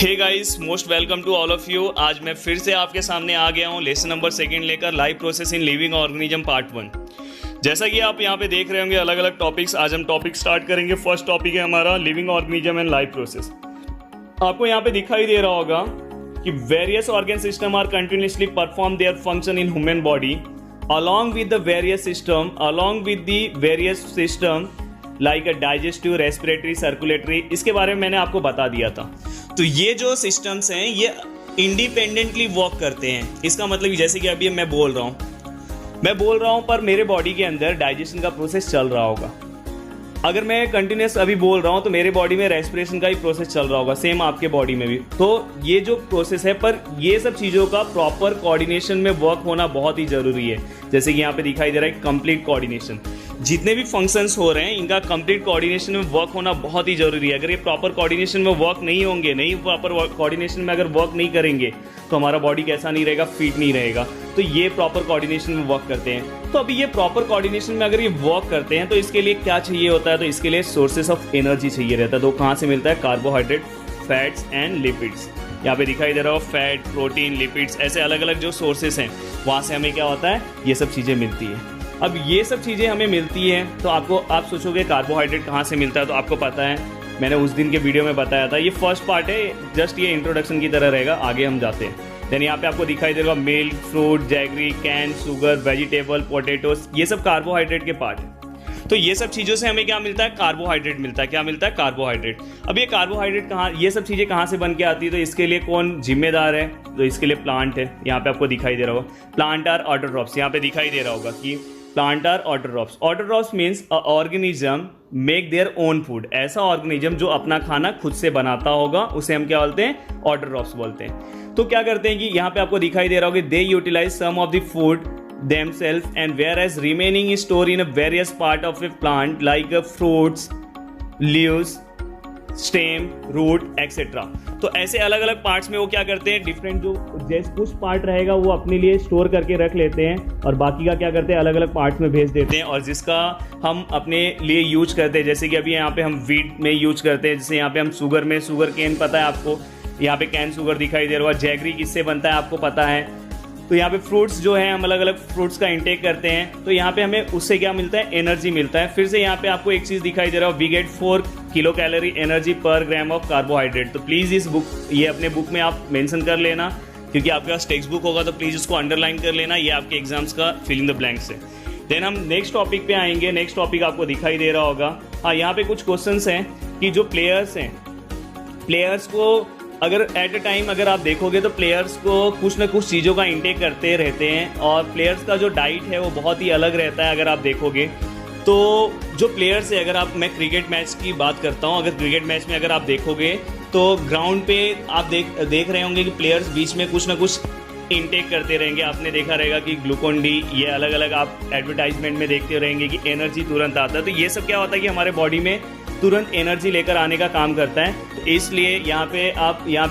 Hey guys, most welcome to all of you. आज मैं फिर से आपके सामने आ गया हूँ लेसन नंबर 2 लेकर, live process in living organism part 1। जैसा कि आप यहाँ पे देख रहे होंगे अलग अलग टॉपिक्स, आज हम टॉपिक स्टार्ट करेंगे। फर्स्ट टॉपिक है हमारा living organism and live process. आपको यहाँ पे दिखाई दे रहा होगा कि various organ system are continuously perform their function in human body along with the various system like a digestive, respiratory, circulatory। इसके बारे में मैंने आपको बता दिया था। तो ये जो सिस्टम्स हैं ये इंडिपेंडेंटली वर्क करते हैं। इसका मतलब जैसे कि अभी मैं बोल रहा हूँ पर मेरे बॉडी के अंदर डाइजेशन का प्रोसेस चल रहा होगा। अगर मैं कंटिन्यूस अभी बोल रहा हूँ तो मेरे बॉडी में रेस्पिरेशन का ही प्रोसेस चल रहा होगा, सेम आपके बॉडी में भी। तो ये जो प्रोसेस है, पर ये सब चीज़ों का प्रॉपर कोऑर्डिनेशन में वर्क होना बहुत ही ज़रूरी है। जैसे कि यहाँ पे दिखाई दे रहा है कंप्लीट कोऑर्डिनेशन। जितने भी फंक्शंस हो रहे हैं इनका कंप्लीट कोऑर्डिनेशन में वर्क होना बहुत ही ज़रूरी है। अगर ये प्रॉपर कोऑर्डिनेशन में वर्क नहीं होंगे, प्रॉपर कोऑर्डिनेशन में अगर वर्क नहीं करेंगे तो हमारा बॉडी कैसा नहीं रहेगा, फिट नहीं रहेगा। तो ये प्रॉपर कोऑर्डिनेशन में वर्क करते हैं। तो अभी ये प्रॉपर कोऑर्डिनेशन में अगर ये वर्क करते हैं तो इसके लिए क्या चाहिए होता है, तो इसके लिए सोर्सेस ऑफ एनर्जी चाहिए रहता है। तो कहाँ से मिलता है? Carbohydrate, fats and lipids. यहाँ पे दिखाई दे रहा हो फैट, प्रोटीन, लिपिड्स, ऐसे अलग अलग जो सोर्सेस हैं वहाँ से हमें क्या होता है, ये सब चीज़ें मिलती है। अब ये सब चीज़ें हमें मिलती हैं तो आप सोचोगे कार्बोहाइड्रेट कहाँ से मिलता है, तो आपको पता है, मैंने उस दिन के वीडियो में बताया था। ये फर्स्ट पार्ट है, जस्ट ये इंट्रोडक्शन की तरह रहेगा, आगे हम जाते हैं। देन यहाँ पे आपको दिखाई देगा milk, fruit, jaggery, can, sugar, vegetable, potatoes, ये सब कार्बोहाइड्रेट के पार्ट है। तो ये सब चीज़ों से हमें क्या मिलता है? कार्बोहाइड्रेट मिलता है। क्या मिलता है? कार्बोहाइड्रेट। अब ये कार्बोहाइड्रेट कहाँ, ये सब चीज़ें कहाँ से बन के आती है, तो इसके लिए कौन जिम्मेदार है? तो इसके लिए प्लांट है। यहाँ पे आपको दिखाई दे रहा होगा प्लांट आर ऑटोट्रॉप्स। यहाँ पे दिखाई दे रहा होगा कि plant are autotrophs. Autotrophs means a organism make their own food. ऐसा ऑर्गेनिज्म जो अपना खाना खुद से बनाता होगा उसे हम क्या बोलते हैं? ऑटोट्रॉप्स बोलते हैं। तो क्या करते हैं कि यहाँ पे आपको दिखाई दे रहा होगा they utilise some of the food themselves and whereas remaining is stored in a various part of a plant like fruits, leaves, stem, root, etc। तो ऐसे अलग अलग पार्ट्स में वो क्या करते हैं, डिफरेंट जो जैसे कुछ पार्ट रहेगा वो अपने लिए स्टोर करके रख लेते हैं और बाकी का क्या करते हैं, अलग अलग पार्ट्स में भेज देते हैं और जिसका हम अपने लिए यूज करते हैं। जैसे कि अभी यहाँ पे हम वीट में यूज करते हैं, जैसे यहाँ पे हम शुगर में, शुगर केन पता है आपको, यहाँ पे कैन शुगर दिखाई दे रहा होगा। जैगरी किससे बनता है आपको पता है। तो यहाँ पे फ्रूट्स जो हैं, हम अलग अलग फ्रूट्स का इंटेक करते हैं तो यहाँ पे हमें उससे क्या मिलता है? एनर्जी मिलता है। फिर से यहाँ पे आपको एक चीज़ दिखाई दे रहा है, we get 4 kilo calorie energy per gram of carbohydrate. तो प्लीज़ इस बुक, ये अपने बुक में आप मेंशन कर लेना, क्योंकि आपके पास टेक्स्ट बुक होगा तो प्लीज़ उसको अंडरलाइन कर लेना। ये आपके एग्जाम्स का फिलिंग द ब्लैंक्स है। देन हम नेक्स्ट टॉपिक पे आएंगे। नेक्स्ट टॉपिक आपको दिखाई दे रहा होगा, हाँ, यहाँ पे कुछ क्वेश्चंस हैं कि जो प्लेयर्स हैं, प्लेयर्स को अगर एट अ टाइम अगर आप देखोगे तो प्लेयर्स को कुछ ना कुछ चीज़ों का इंटेक करते रहते हैं और प्लेयर्स का जो डाइट है वो बहुत ही अलग रहता है। अगर आप देखोगे तो जो प्लेयर्स है, अगर आप, मैं क्रिकेट मैच की बात करता हूँ, अगर क्रिकेट मैच में अगर आप देखोगे तो ग्राउंड पे आप देख रहे होंगे कि प्लेयर्स बीच में कुछ ना कुछ इंटेक करते रहेंगे। आपने देखा रहेगा कि ग्लूकोन डी, ये अलग अलग आप एडवर्टाइजमेंट में देखते रहेंगे कि एनर्जी तुरंत आता है। तो ये सब क्या होता है कि हमारे बॉडी में तुरंत एनर्जी लेकर आने का काम करता है। तो इसलिए यहाँ पे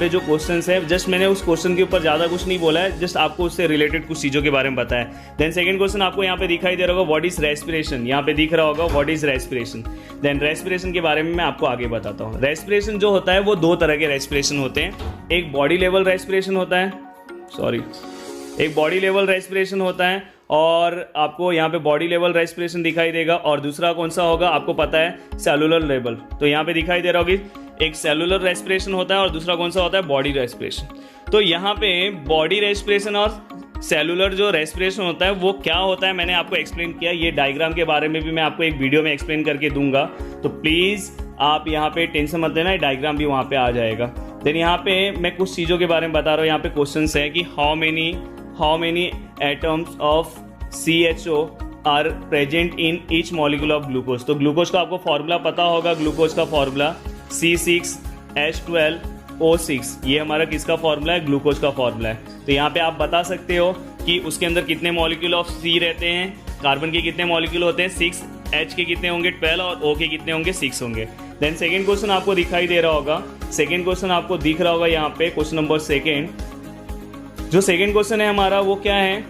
जो क्वेश्चंस है, जस्ट मैंने उस क्वेश्चन के ऊपर ज़्यादा कुछ नहीं बोला है, जस्ट आपको उससे रिलेटेड कुछ चीज़ों के बारे में बताया। देन सेकंड क्वेश्चन आपको यहाँ पे दिखाई दे रहा होगा व्हाट इज रेस्पिरेशन। यहाँ पे दिख रहा होगा what is respiration. Then respiration के बारे में मैं आपको आगे बताता हूँ। रेस्पिरेशन जो होता है वो 2 तरह के रेस्पिरेशन होते हैं। एक बॉडी लेवल रेस्पिरेशन होता है, एक बॉडी लेवल रेस्पिरेशन होता है और आपको यहाँ पे बॉडी लेवल रेस्पिरेशन दिखाई देगा। और दूसरा कौन सा होगा आपको पता है, सेलुलर लेवल। तो यहाँ पे दिखाई दे रहा होगा एक सेलुलर रेस्पिरेशन होता है और दूसरा कौन सा होता है, बॉडी रेस्पिरेशन। तो यहाँ पे बॉडी रेस्पिरेशन और सेलुलर जो रेस्पिरेशन होता है वो क्या होता है मैंने आपको एक्सप्लेन किया। ये डायग्राम के बारे में भी मैं आपको एक वीडियो में एक्सप्लेन करके दूंगा, तो प्लीज़ आप यहाँ पे टेंशन मत लेना, डायग्राम भी वहाँ पे आ जाएगा। देन यहाँ पे मैं कुछ चीज़ों के बारे में बता रहा हूँ। यहाँ पे क्वेश्चन है कि how many atoms of CHO are present in each molecule of glucose. तो ग्लूकोज का आपको फॉर्मूला पता होगा, ग्लूकोज का फॉर्मूला C6H12O6। ये हमारा किसका फॉर्मूला है? ग्लूकोज का फॉर्मूला है। तो यहाँ पे आप बता सकते हो कि उसके अंदर कितने मॉलिक्यूल ऑफ C रहते हैं, कार्बन के कितने मॉलिक्यूल होते हैं 6, H के कितने होंगे 12 और O के कितने होंगे 6 होंगे। देन सेकेंड क्वेश्चन आपको दिखाई दे रहा होगा, सेकेंड क्वेश्चन आपको दिख रहा होगा यहाँ पे, क्वेश्चन नंबर 2। जो सेकेंड क्वेश्चन है हमारा वो क्या है,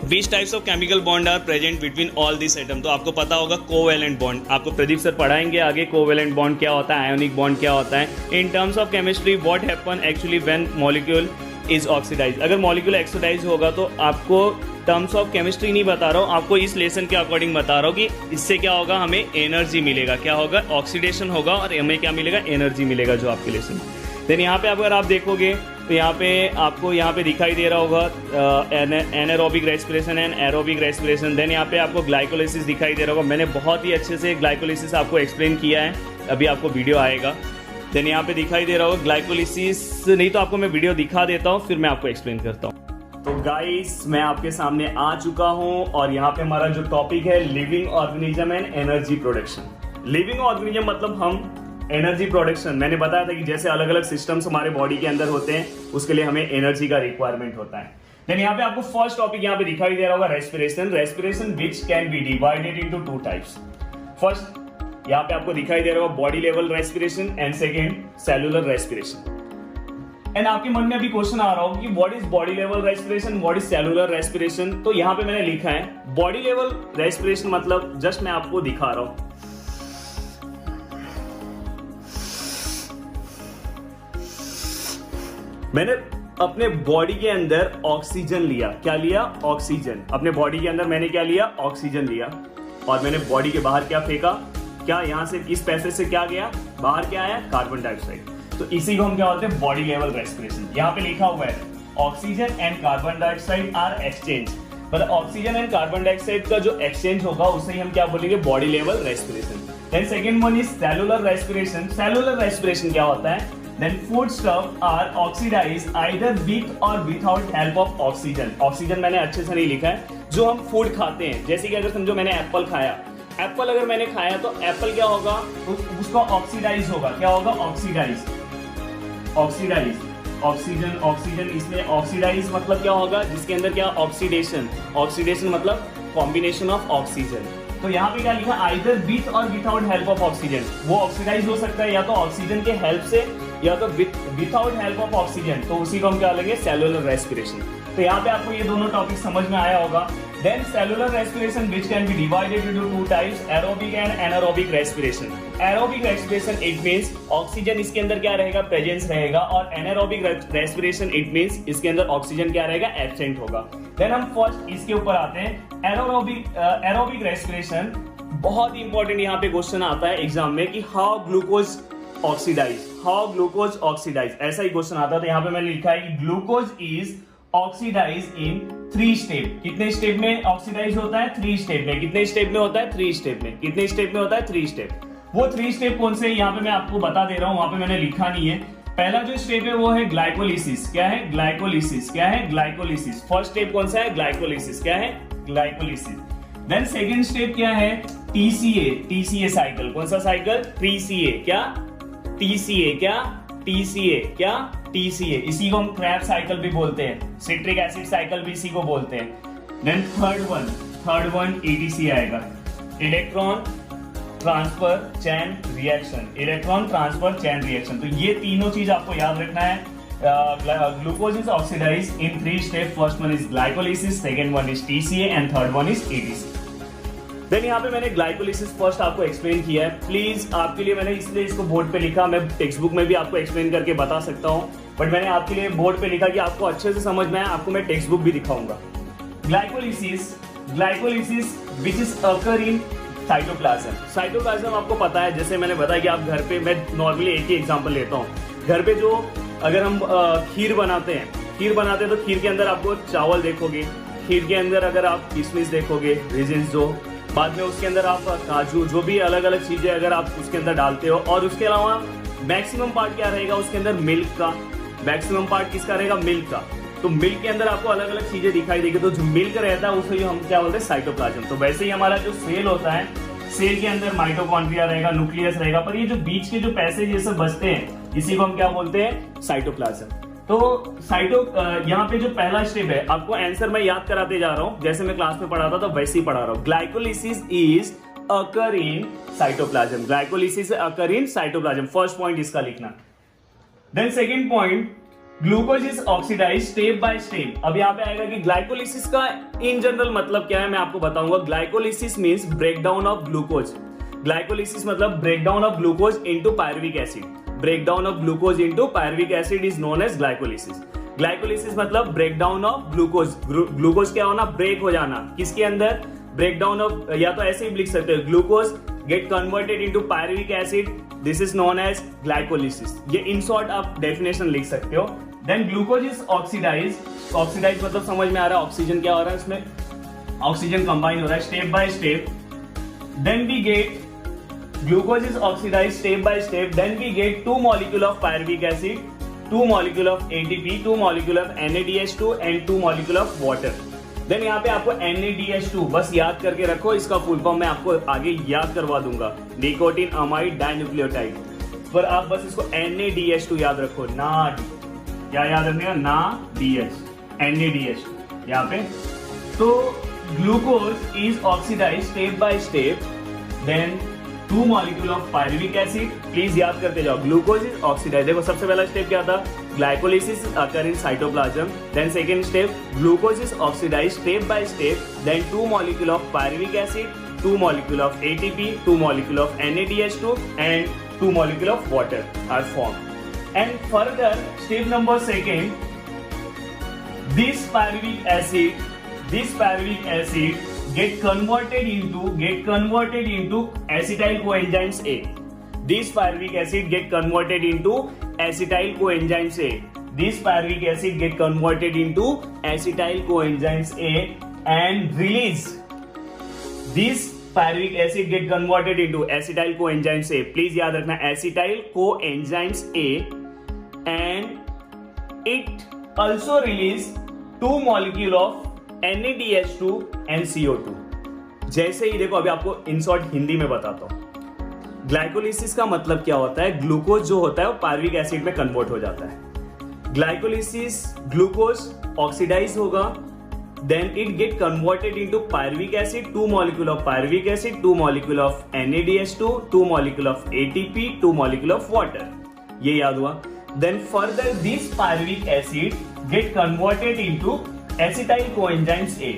which types of chemical bond are present between all this atom. तो आपको पता होगा कोवैलेंट बॉन्ड, आपको प्रदीप सर पढ़ाएंगे आगे कोवैलेंट बॉन्ड क्या होता है, आयोनिक बॉन्ड क्या होता है। In terms of chemistry what happen actually when molecule is oxidise. अगर मॉलिक्यूल ऑक्सीडाइज होगा तो आपको टर्म्स ऑफ केमिस्ट्री नहीं बता रहा हूँ, आपको इस लेसन के अकॉर्डिंग बता रहा हूँ कि इससे क्या होगा, हमें एनर्जी मिलेगा। क्या होगा, ऑक्सीडेशन होगा और हमें क्या मिलेगा, एनर्जी मिलेगा, जो आपके लेसन। देन यहाँ पे अगर आप देखोगे तो यहाँ पे आपको यहाँ पे दिखाई दे रहा होगा anaerobic respiration and aerobic respiration. Then यहाँ पे आपको ग्लाइकोलिसिस दिखाई दे रहा होगा। मैंने बहुत ही अच्छे से ग्लाइकोलिसिस आपको एक्सप्लेन किया है, अभी आपको वीडियो आएगा। देन यहाँ पे दिखाई दे रहा होगा ग्लाइकोलिसिस, नहीं तो आपको मैं वीडियो दिखा देता हूँ, फिर मैं आपको एक्सप्लेन करता हूँ। तो गाइस मैं आपके सामने आ चुका हूँ और यहाँ पे हमारा जो टॉपिक है living organism and energy production. Living organism मतलब हम एनर्जी प्रोडक्शन, मैंने बताया था कि जैसे अलग अलग सिस्टम्स हमारे बॉडी के अंदर होते हैं, उसके लिए हमें एनर्जी का रिक्वायरमेंट होता है। देन यहाँ पे आपको फर्स्ट टॉपिक यहाँ पे दिखाई दे रहा होगा respiration. Respiration which can be divided into two types. First यहाँ पे आपको दिखाई दे रहा होगा body level respiration and second cellular respiration. And आपके मन में अभी क्वेश्चन आ रहा होगा कि what is body level respiration, what is cellular respiration. तो यहाँ पे मैंने लिखा है बॉडी लेवल रेस्पिरेशन मतलब जस्ट मैं आपको दिखा रहा हूं, मैंने अपने बॉडी के अंदर ऑक्सीजन लिया। क्या लिया, ऑक्सीजन। अपने बॉडी के अंदर मैंने क्या लिया, ऑक्सीजन लिया, और मैंने बॉडी के बाहर क्या फेंका, क्या यहां से इस पैसेज से क्या गया, बाहर क्या आया, कार्बन डाइऑक्साइड। तो इसी को हम क्या बोलते हैं, बॉडी लेवल रेस्पिरेशन। यहाँ पे लिखा हुआ है oxygen and carbon dioxide are exchange, मतलब ऑक्सीजन एंड कार्बन डाइऑक्साइड का जो एक्सचेंज होगा उसे ही हम क्या बोलेंगे, body level respiration. Then second one is cellular respiration. Cellular respiration क्या होता है, then foodstuff are oxidized either with or without help of oxygen। Oxygen मैंने अच्छे से नहीं लिखा है, जो हम फूड खाते हैं, जैसे कि अगर समझो मैंने एप्पल खाया, एप्पल अगर मैंने खाया तो एप्पल क्या होगा, उसका ऑक्सीडाइज होगा। क्या होगा, ऑक्सीडाइज, ऑक्सीडाइज, ऑक्सीजन, ऑक्सीजन, इसमें ऑक्सीडाइज मतलब क्या होगा, जिसके अंदर क्या, ऑक्सीडेशन। ऑक्सीडेशन मतलब कॉम्बिनेशन ऑफ ऑक्सीजन। तो यहाँ पे क्या लिखा, आइदर विथ और विदाउट हेल्प ऑफ ऑक्सीजन। वो ऑक्सीडाइज हो सकता है या तो ऑक्सीजन के हेल्प से या तो विदाउट हेल्प ऑफ ऑक्सीजन, तो उसी को हम क्या लेंगे, सेलुलर रेस्पिरेशन। तो यहाँ पे आपको ये दोनों टॉपिक समझ में आया होगा। Then cellular respiration which can be divided into two types, aerobic and anaerobic respiration. Aerobic respiration it means oxygen इसके अंदर क्या रहेगा, प्रेजेंस रहेगा, और एनारोबिक रेस्पिरेशन इट मींस इसके अंदर ऑक्सीजन क्या रहेगा, एब्सेंट होगा। देन हम फर्स्ट इसके ऊपर आते हैं, एरोबिक रेस्पिरेशन। बहुत ही इंपॉर्टेंट यहाँ पे क्वेश्चन आता है एग्जाम में कि how glucose oxidise, how glucose oxidise, ऐसा ही क्वेश्चन आता है। तो यहाँ पे मैंने लिखा है कि glucose is oxidise in 3 step. कितने स्टेप में ऑक्सीडाइज होता है, 3 स्टेप में। कितने स्टेप में होता है, 3 स्टेप में। कितने स्टेप में होता है, 3 स्टेप। वो 3 स्टेप कौन से, यहाँ पे मैं आपको बता दे रहा हूँ, वहां पे मैंने लिखा नहीं है। पहला जो स्टेप है वो है ग्लाइकोलिसिस। क्या है, ग्लाइकोलिसिस। क्या है, ग्लाइकोलिसिस। फर्स्ट स्टेप कौन सा है, ग्लाइकोलिसिस। क्या है, ग्लाइकोलिसिस। देन सेकेंड स्टेप क्या है, टीसीए, टीसीए साइकिल। कौन सा साइकिल, टीसीए। क्या, टीसीए। क्या, टीसीए। क्या, टीसीए। इसी को हम क्रैब साइकिल भी बोलते हैं, सिट्रिक एसिड साइकिल भी इसी को बोलते हैं। देन थर्ड वन एटीसी आएगा, electron transfer chain reaction. Electron transfer chain reaction. तो ये तीनों चीज आपको याद रखना है। Glucose is oxidised in 3 step. First one is glycolysis, second one is TCA and third one is ETC. Then यहाँ पे मैंने ग्लाइकोलिसिस फर्स्ट आपको एक्सप्लेन किया है। प्लीज आपके लिए मैंने इसलिए इसको बोर्ड पे लिखा, मैं टेक्स्ट बुक में भी आपको एक्सप्लेन करके बता सकता हूँ, बट मैंने आपके लिए बोर्ड पे लिखा कि आपको अच्छे से समझ में आए, आपको मैं टेक्स्ट बुक भी दिखाऊंगा। Glycolysis, glycolysis which is occur in cytoplasm. Cytoplasm आपको पता है, जैसे मैंने बताया कि आप घर पे, मैं नॉर्मली एक ही एग्जांपल लेता हूँ, घर पे जो अगर हम खीर बनाते हैं तो खीर के अंदर आपको चावल देखोगे, खीर के अंदर अगर आप किशमिश देखोगे, रेजिन्स जो, बाद में उसके अंदर आप काजू, जो भी अलग अलग चीजें अगर आप उसके अंदर डालते हो, और उसके अलावा मैक्सिमम पार्ट क्या रहेगा उसके अंदर, मिल्क का। मैक्सिमम पार्ट किसका रहेगा, मिल्क का। तो मिल्क के अंदर आपको अलग अलग चीजें दिखाई देगी, तो जो मिल्क रहता है उसे हम क्या बोलते हैं, साइटोप्लाज्म। तो वैसे ही हमारा जो सेल होता है, सेल के अंदर माइटोकॉन्ड्रिया रहेगा, न्यूक्लियस रहेगा, पर ये जो बीच के जो पैसेज ये सब बचते हैं, इसी को हम क्या बोलते हैं, साइटोप्लाज्म। तो यहाँ पे जो पहला स्टेप है, आपको आंसर मैं याद कराते जा रहा हूँ, जैसे मैं क्लास में पढ़ाता था वैसे ही पढ़ा रहा हूँ। Glycolysis is occur in cytoplasm. Glycolysis occur in cytoplasm, first point इसका लिखना। Then second point, glucose is oxidise step by step. अब यहाँ पे आएगा कि ग्लाइकोलिसिस का इन जनरल मतलब क्या है, मैं आपको बताऊंगा। Glycolysis means breakdown of glucose. Glycolysis मतलब breakdown of glucose into pyruvic acid. Breakdown of glucose into pyruvic acid is known as glycolysis. Glycolysis मतलब ब्रेकडाउन ऑफ ग्लूकोज। ग्लूकोज क्या होना, ब्रेक हो जाना। किसके अंदर, ब्रेकडाउन ऑफ, या तो ऐसे ही लिख सकते हो, glucose get converted into pyruvic acid, this is known as glycolysis. ये इन शॉर्ट आप डेफिनेशन लिख सकते हो। Then glucose is oxidise. Oxidise मतलब समझ में आ रहा है, ऑक्सीजन क्या हो रहा है इसमें, ऑक्सीजन कंबाइन हो रहा है step by step. Then we get glucose is oxidise step by step, then we get 2 molecule of pyruvic acid, 2 molecule of ATP, 2 molecule of NADH2 and 2 molecule of water. Then यहाँ पे आपको NADH2 बस याद करके रखो, इसका full form मैं आपको आगे याद करवा दूंगा, निकोटीन अमाइड डाइन्यूक्लियोटाइड, पर आप बस इसको NADH2 याद रखो, ना क्या याद रखने, ना DH, NADH यहाँ पे। तो glucose is oxidise step by step, then 2 molecule of pyruvic acid, please याद करते जाओ। ग्लूकोज इज ऑक्सीडाइज, देखो सबसे पहला स्टेप क्या था, glycolysis occur in cytoplasm. Then second step glucose is oxidise step by step, then 2 molecule of pyruvic acid, 2 molecule of ATP, 2 molecule of NADH2 and 2 molecule of water are formed. And further, step number second, this pyruvic acid get converted into acetyl coenzymes A. This pyruvic acid get converted into acetyl coenzymes A. This pyruvic acid get converted into acetyl coenzymes A and release. This pyruvic acid get converted into acetyl coenzymes A. Please याद रखना acetyl coenzymes A, and it also release 2 molecule of NADH2 and CO2। जैसे ही देखो, अभी आपको in short Hindi में बताता हूं। Glycolysis का मतलब क्या होता है, ग्लूकोज जो होता है वो पायरुविक एसिड में कन्वर्ट हो जाता है। ग्लाइकोलिसिस, ग्लूकोज ऑक्सीडाइज होगा, then it get converted into pyruvic acid, 2 molecule of pyruvic acid, 2 molecule of NADH2, 2 molecule of ATP, 2 molecule of water। ये याद हुआ। Then further this pyruvic acid get converted into acetyl coenzymes A।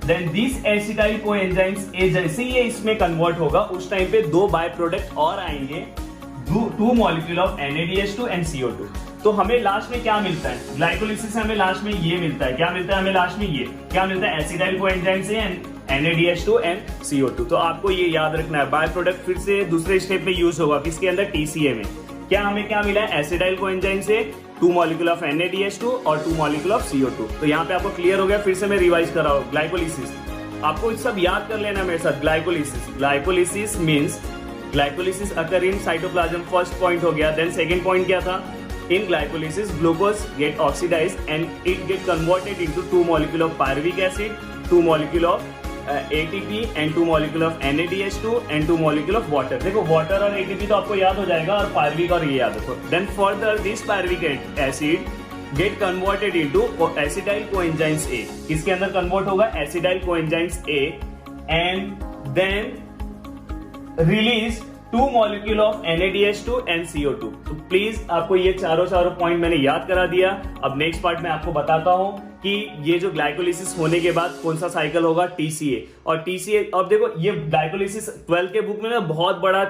Then this acetyl coenzymes A जैसे ये इसमें convert होगा, उस time पे 2 by product और आएंगे, 2 molecule of NADH2 and CO2। तो हमें लास्ट में क्या मिलता है, ग्लाइकोलिसिस से हमें लास्ट में ये मिलता है, क्या मिलता है हमें लास्ट में, ये क्या मिलता है, एसिटाइल कोएंजाइम से एंड NADH2 एंड CO2। तो आपको ये याद रखना है। बाय प्रोडक्ट फिर से दूसरे स्टेप में यूज होगा, किसके अंदर, TCA में। क्या हमें क्या मिला है, एसिटाइल कोएंजाइम से 2 molecule ऑफ NADH2 और 2 molecule ऑफ CO2। तो यहाँ पे आपको क्लियर हो गया, फिर से मैं रिवाइज कर रहा हूँ। ग्लाइकोलिसिस आपको सब याद कर लेना मेरे साथ। Glycolysis means glycolysis occur in cytoplasm, first point हो गया। देन सेकेंड पॉइंट क्या था, in glycolysis glucose get oxidized and it get converted into 2 molecule of pyruvic acid, 2 molecule of ATP and 2 molecule of NADH2 and 2 molecule of water। देखो water और ATP तो आपको याद हो जाएगा, और पायरुविक और ये याद रखो। then further this pyruvic acid get converted into acetyl coenzymes A। किसके अंदर कन्वर्ट होगा, acetyl coenzymes A, and then release 2 molecule of NADH2 and CO2। तो प्लीज आपको ये चारों पॉइंट मैंने याद करा दिया। अब नेक्स्ट पार्ट में आपको बताता हूं कि ये जो ग्लाइकोलिसिस होने के बाद कौन सा साइकिल होगा, TCA। और TCA, अब देखो ये ग्लाइकोलिसिस 12 के बुक में ना बहुत बड़ा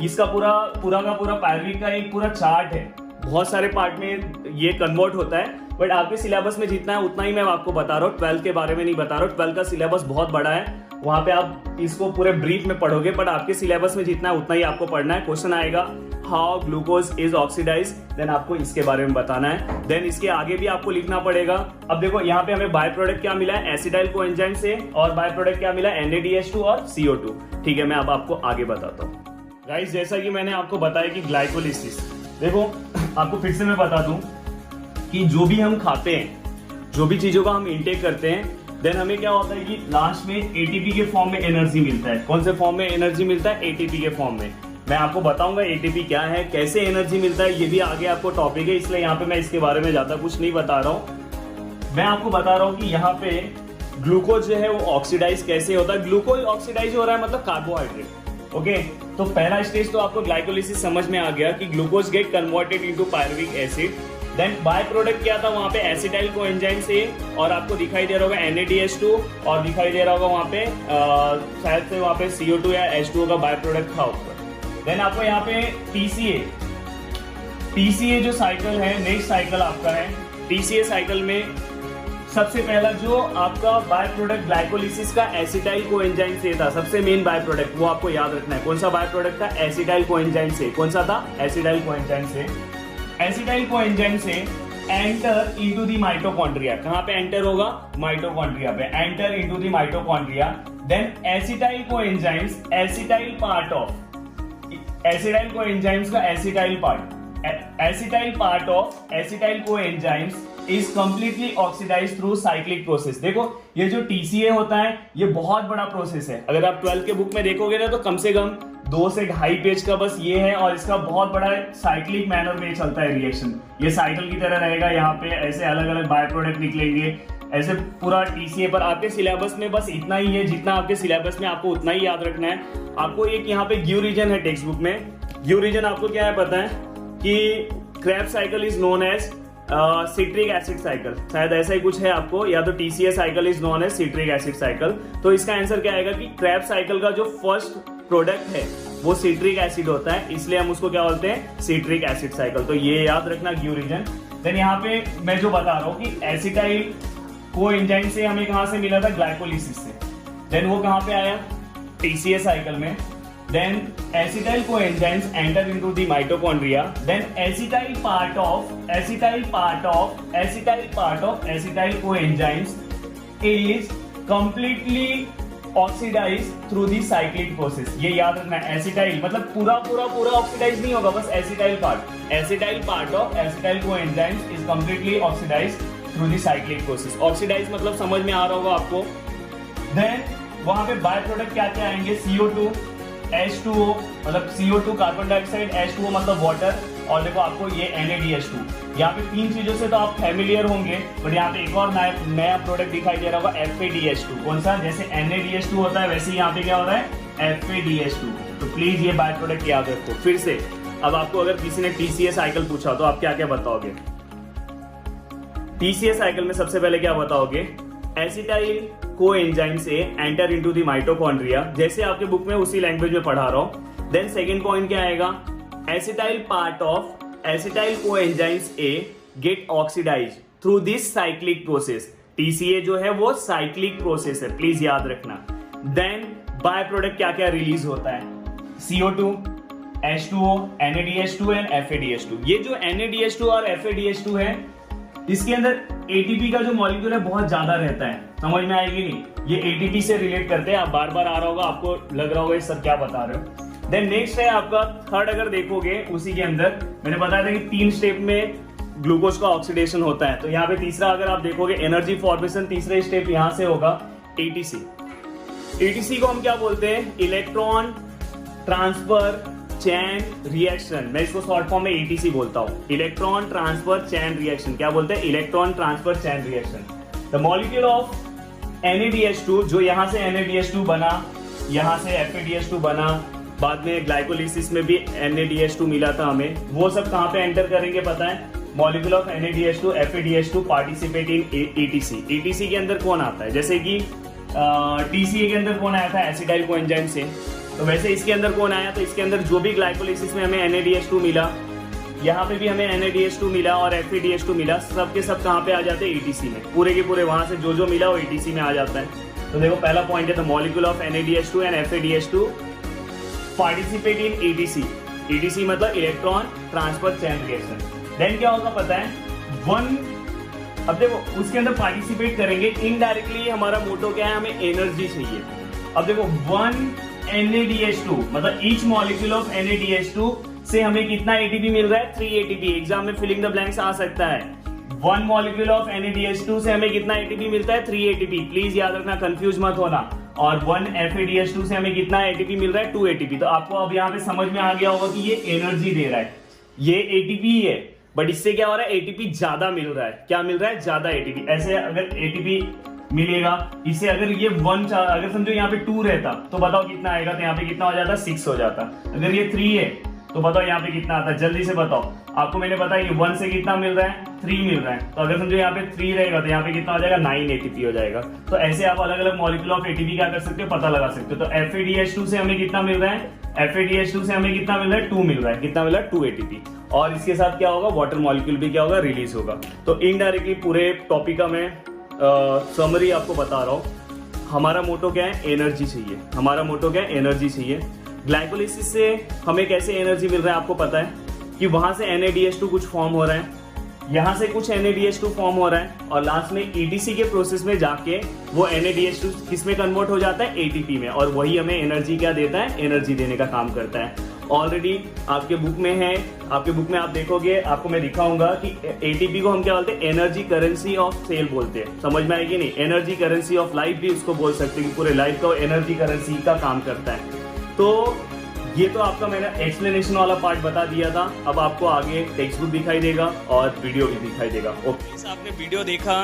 इसका पूरा का पूरा पायरुविक का एक पूरा चार्ट है, बहुत सारे पार्ट में ये कन्वर्ट होता है, बट आपके सिलेबस में जितना है उतना ही मैं आपको बता रहा हूँ। 12 के बारे में नहीं बता रहा हूँ, 12 का सिलेबस बहुत बड़ा है, वहां पे आप इसको पूरे ब्रीफ में पढ़ोगे, बट आपके सिलेबस में जितना है उतना ही आपको पढ़ना है। क्वेश्चन आएगा how glucose is oxidise, then आपको इसके बारे में बताना है। देन इसके आगे भी आपको लिखना पड़ेगा। अब देखो यहाँ पे हमें बाय प्रोडक्ट क्या मिला है, एसिटाइल कोएंजाइम से, और बाय प्रोडक्ट क्या मिला, NADH2 और CO2। ठीक है, मैं अब आपको आगे बताता हूँ। गाइस, जैसा कि मैंने आपको बताया कि ग्लाइकोलिसिस, देखो आपको फिर से मैं बता दूं कि जो भी हम खाते हैं, जो भी चीजों का हम इंटेक करते हैं, देन हमें क्या होता है कि लास्ट में ATP के फॉर्म में एनर्जी मिलता है। कौन से फॉर्म में एनर्जी मिलता है, ATP के फॉर्म में। मैं आपको बताऊंगा ATP क्या है, कैसे एनर्जी मिलता है, ये भी आगे आपको टॉपिक है, इसलिए यहाँ पे मैं इसके बारे में ज्यादा कुछ नहीं बता रहा हूँ। मैं आपको बता रहा हूँ कि यहाँ पे ग्लूकोज जो है वो ऑक्सीडाइज कैसे होता है। ग्लूकोज ऑक्सीडाइज हो रहा है मतलब कार्बोहाइड्रेट। ओके, तो पहला स्टेज तो आपको ग्लाइकोलिसिस समझ में आ गया कि glucose get converted into pyruvic acid then by product क्या था वहां पे एसिटाइल कोएंजाइम से, और आपको दिखाई दे रहा होगा NADH2 और दिखाई दे रहा होगा वहां पे शायद से वहां पे CO2 या H2O का बाय प्रोडक्ट था ऊपर। देन आपको यहाँ पे TCA जो साइकिल है, नेक्स्ट साइकिल आपका है TCA साइकिल में सबसे पहला जो आपका बाय प्रोडक्ट ग्लाइकोलिसिस का एसिटाइल कोएंजाइम से था, सबसे मेन बाय प्रोडक्ट वो आपको याद रखना है। कौन सा बाय प्रोडक्ट था? एसिटाइल कोएंजाइम से। कौन सा था? एसिटाइल कोएंजाइम से। एसिटाइल कोएंजाइम से एंटर इनटू द माइटोकॉन्ड्रिया। कहां पे एंटर होगा? माइटोकॉन्ड्रिया पे। Enter into the mitochondria. Then acetyl coenzymes, acetyl part of acetyl coenzymes का acetyl part of acetyl coenzymes is completely oxidised through cyclic process. देखो ये जो TCA होता है ये बहुत बड़ा प्रोसेस है। अगर आप 12 के बुक में देखोगे ना तो कम से कम 2 से 2.5 पेज का बस ये है, और इसका बहुत बड़ा साइक्लिक मैनर में चलता है रिएक्शन। ये साइकिल की तरह रहेगा, यहाँ पे ऐसे अलग अलग बाय प्रोडक्ट निकलेंगे, ऐसे पूरा TCA पर। आपके सिलेबस में बस इतना ही है, जितना आपके सिलेबस में आपको उतना ही याद रखना है। आपको एक यहाँ पे ग्यू रीजन है टेक्स्ट बुक में। ग्यू रीजन आपको क्या है पता है कि Krebs cycle is known as citric acid cycle, शायद ऐसा ही कुछ है आपको, या तो TCA cycle is known as citric acid cycle. तो इसका आंसर क्या आएगा कि क्रेब्स साइकिल का जो फर्स्ट प्रोडक्ट है वो सिट्रिक एसिड होता है, इसलिए हम उसको क्या बोलते हैं? Citric acid cycle. तो ये याद रखना ग्यू रीजन। देन यहाँ पे मैं जो बता रहा हूँ कि एसिटाइल कोएंजाइम से हमें कहां से मिला था? ग्लाइकोलिसिस से। देन वो कहां पे आया? TCA साइकिल में। Then acetyl coenzymes enter into the mitochondria. Then acetyl part of acetyl coenzymes is completely oxidized through the cyclic process. ये याद रखना है। एसिटाइल मतलब पूरा ऑक्सीडाइज नहीं होगा, बस acetyl part of acetyl coenzymes is completely oxidised through the cyclic process. Oxidise मतलब समझ में आ रहा होगा आपको। देन वहां पे बाय प्रोडक्ट क्या क्या आएंगे? CO2, H2O मतलब CO2 कार्बन डाइऑक्साइड, H2O मतलब वाटर, और देखो आपको ये NADH2। यहाँ पे 3 चीजों से तो आप फैमिलियर होंगे, बट यहाँ पे एक और नया प्रोडक्ट दिखाई दे रहा होगा FADH2। कौन सा? जैसे NADH2 होता है वैसे यहाँ पे क्या हो रहा है? FADH2। तो प्लीज ये बाय प्रोडक्ट याद रखो। फिर से अब आपको अगर किसी ने TCA साइकिल पूछा तो आप क्या क्या बताओगे? TCA साइकिल में सबसे पहले क्या बताओगे? एसिटाइल कोएंजाइम से एंटर इनटू द माइटोकॉन्ड्रिया, जैसे आपके बुक में उसी लैंग्वेज में पढ़ा रहा हूं। देन सेकंड पॉइंट क्या आएगा? Acetyl part of acetyl coenzymes A get oxidised through this cyclic process. TCA जो है वो साइक्लिक प्रोसेस है, प्लीज याद रखना। देन बाय प्रोडक्ट क्या क्या रिलीज होता है? CO2, H2O, NADH2 and FADH2। ये जो NADH2 और FADH2 है इसके अंदर ATP का जो मॉलिक्यूल है बहुत ज्यादा रहता है। समझ में आएगी नहीं? ये ATP से रिलेट करते हैं। आप बार बार आ रहा होगा, आपको लग रहा होगा ये सब क्या बता रहे हो। देन नेक्स्ट है आपका थर्ड, अगर देखोगे उसी के अंदर मैंने बताया था कि 3 स्टेप में ग्लूकोज का ऑक्सीडेशन होता है। तो यहाँ पे तीसरा अगर आप देखोगे एनर्जी फॉर्मेशन, तीसरा स्टेप यहाँ से होगा ATC। ATC को हम क्या बोलते हैं? Electron transfer chain reaction. मैं इसको शॉर्ट फॉर्म में ETC बोलता हूं, इलेक्ट्रॉन ट्रांसफर चैन रिएक्शन। क्या बोलते हैं? Electron transfer chain reaction. The molecule of NADH2, जो यहां से NADH2 बना, यहां से FADH2 बना, बाद में ग्लाइकोलिसिस में भी NADH2 मिला था हमें, वो सब कहां पे एंटर करेंगे पता है? Molecule of NADH2 FADH2 participate in ETC। ETC के अंदर कौन आता है? जैसे कि TCA के अंदर कौन आया था? एसिटाइल कोएंजाइम से। तो वैसे इसके अंदर कौन आया? तो इसके अंदर जो भी ग्लाइकोलिसिस में हमें NADH2 मिला, यहाँ पे भी हमें NADH2 मिला और FADH2 मिला, सब के सब कहाँ पे आ जाते हैं? ETC में। पूरे के पूरे वहां से जो मिला वो ETC में आ जाता है। तो देखो पहला पॉइंट है, the molecule of NADH2 and FADH2 participate in ETC। ETC मतलब electron transfer chain reaction. Then क्या होगा पता है? अब देखो उसके अंदर पार्टिसिपेट करेंगे इनडायरेक्टली। हमारा मोटो क्या है? हमें एनर्जी चाहिए। अब देखो 1 NADH2 मतलब ईच मॉलिक्यूल ऑफ NADH2 से हमें कितना ATP मिल रहा है? 3 ATP। एग्जाम में फिलिंग द ब्लैंक्स आ सकता है। 1 मॉलिक्यूल ऑफ NADH2 से हमें कितना ATP मिलता है? 3 ATP। प्लीज याद रखना, कंफ्यूज मत होना। और 1 FADH2 से हमें कितना ATP मिल रहा है? 2 ATP। तो आपको अब यहाँ पे समझ में आ गया होगा कि ये एनर्जी दे रहा है, ये ATP ही है, बट इससे क्या हो रहा है? ATP ज्यादा मिल रहा है। क्या मिल रहा है? ज्यादा ATP। ऐसे अगर ATP मिलेगा इसे, अगर ये 1 अगर समझो यहाँ पे 2 रहता तो बताओ कितना आएगा? तो यहाँ पे कितना हो जाता? 6 हो जाता। अगर ये 3 है तो बताओ यहाँ पे कितना आता है, जल्दी से बताओ। आपको मैंने बताया कि 1 से कितना मिल रहा है, 3 मिल रहा है। तो अगर समझो यहाँ पे 3 रहेगा तो यहाँ पे कितना हो जाएगा, 9 ATP हो जाएगा। तो ऐसे आप अलग अलग मॉलिक्यूल ऑफ ATP क्या कर सकते हो, पता लगा सकते हो। तो FADH2 से हमें कितना मिल रहा है, FADH2 से हमें कितना मिल रहा है, 2 मिल रहा है। कितना मिल रहा है, 2 ATP। और इसके साथ क्या होगा, वाटर मॉलिक्यूल भी क्या होगा, रिलीज होगा। तो इनडायरेक्टली पूरे टॉपिक का मैं समरी आपको बता रहा हूँ। हमारा मोटो क्या है, एनर्जी चाहिए। हमारा मोटो क्या है, एनर्जी चाहिए। ग्लाइकोलिसिस से हमें कैसे एनर्जी मिल रहा है, आपको पता है कि वहां से NADH2 कुछ फॉर्म हो रहा है, यहाँ से कुछ NADH2 फॉर्म हो रहा है, और लास्ट में EDC के प्रोसेस में जाके वो NADH2 किस में कन्वर्ट हो जाता है, ATP में, और वही हमें एनर्जी क्या देता है, एनर्जी देने का काम करता है। ऑलरेडी आपके बुक में है, आपके बुक में आप देखोगे, आपको मैं दिखाऊंगा कि ATP को हम क्या बोलते हैं, एनर्जी करेंसी ऑफ सेल बोलते हैं। समझ में आएगी नहीं, एनर्जी करेंसी ऑफ लाइफ भी उसको बोल सकते हैं कि पूरे लाइफ का एनर्जी करेंसी का काम करता है। तो ये तो आपका मैंने एक्सप्लेनेशन वाला पार्ट बता दिया था। अब आपको आगे टेक्स्ट बुक दिखाई देगा और वीडियो भी दिखाई देगा। ओके, आपने वीडियो देखा,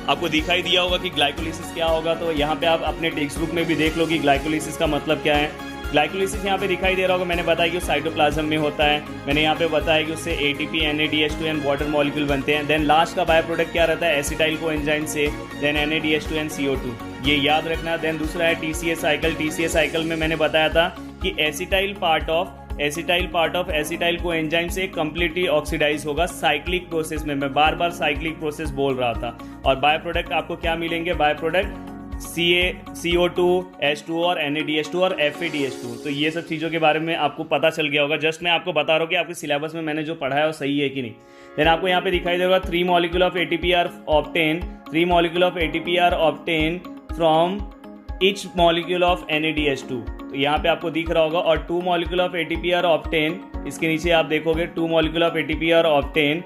आपको दिखाई दिया होगा कि ग्लाइकोलिसिस क्या होगा। तो यहाँ पे आप अपने टेक्स्ट बुक में भी देख लो कि ग्लाइकोलिसिस का मतलब क्या है। ग्लाइकोलिसिस यहाँ पे दिखाई दे रहा होगा, मैंने बताया कि साइटोप्लाज्म में होता है। मैंने यहाँ पे बताया कि उससे ATP, NADH2 and water molecule बनते हैं। देन लास्ट का बाय प्रोडक्ट क्या रहता है, एसिटाइल कोएंजाइम से, देन NADH2 एंड CO2, ये याद रखना। देन दूसरा है TCA साइकिल। TCA साइकिल में मैंने बताया था कि acetyl part of acetyl coenzyme से कंप्लीटली ऑक्सीडाइज होगा साइक्लिक प्रोसेस में। मैं बार बार साइक्लिक प्रोसेस बोल रहा था। और बाय प्रोडक्ट आपको क्या मिलेंगे, बाय प्रोडक्ट CO2, H2 और NADH2 और FADH2। तो ये सब चीज़ों के बारे में आपको पता चल गया होगा। जस्ट मैं आपको बता रहा हूँ कि आपके सिलेबस में मैंने जो पढ़ा है वो सही है कि नहीं। देन आपको यहाँ पे दिखाई देगा 3 molecule of ATP are obtain, 3 molecule of ATP are obtain from each molecule of NADH2। तो यहाँ पे आपको दिख रहा होगा। और 2 molecule of ATP are obtain, इसके नीचे आप देखोगे 2 molecule of ATP are obtain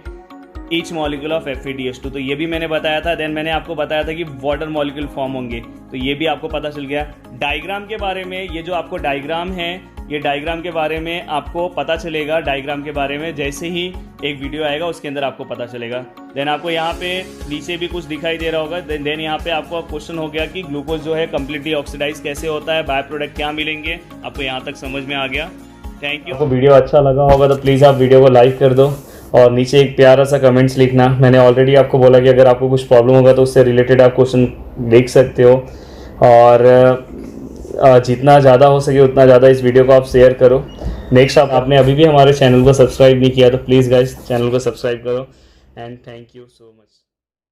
each molecule of FADH2। तो ये भी मैंने बताया था। देन मैंने आपको बताया था कि वाटर मॉलिक्यूल फॉर्म होंगे, तो ये भी आपको पता चल गया। डायग्राम के बारे में, ये जो आपको डायग्राम है, ये डायग्राम के बारे में आपको पता चलेगा। डायग्राम के बारे में जैसे ही एक वीडियो आएगा उसके अंदर आपको पता चलेगा। देन आपको यहाँ पे नीचे भी कुछ दिखाई दे रहा होगा। देन यहाँ पे आपको क्वेश्चन हो गया कि ग्लूकोज जो है कम्प्लीटली ऑक्सीडाइज कैसे होता है, बाय प्रोडक्ट क्या मिलेंगे। आपको यहाँ तक समझ में आ गया। Thank you. आपको वीडियो अच्छा लगा होगा तो प्लीज़ आप वीडियो को लाइक कर दो और नीचे एक प्यारा सा कमेंट्स लिखना। मैंने ऑलरेडी आपको बोला कि अगर आपको कुछ प्रॉब्लम होगा तो उससे रिलेटेड आप क्वेश्चन देख सकते हो। और जितना ज़्यादा हो सके उतना ज़्यादा इस वीडियो को आप शेयर करो। नेक्स्ट, आपने अभी भी हमारे चैनल को सब्सक्राइब नहीं किया तो प्लीज़ गाइस चैनल को सब्सक्राइब करो। And thank you so much.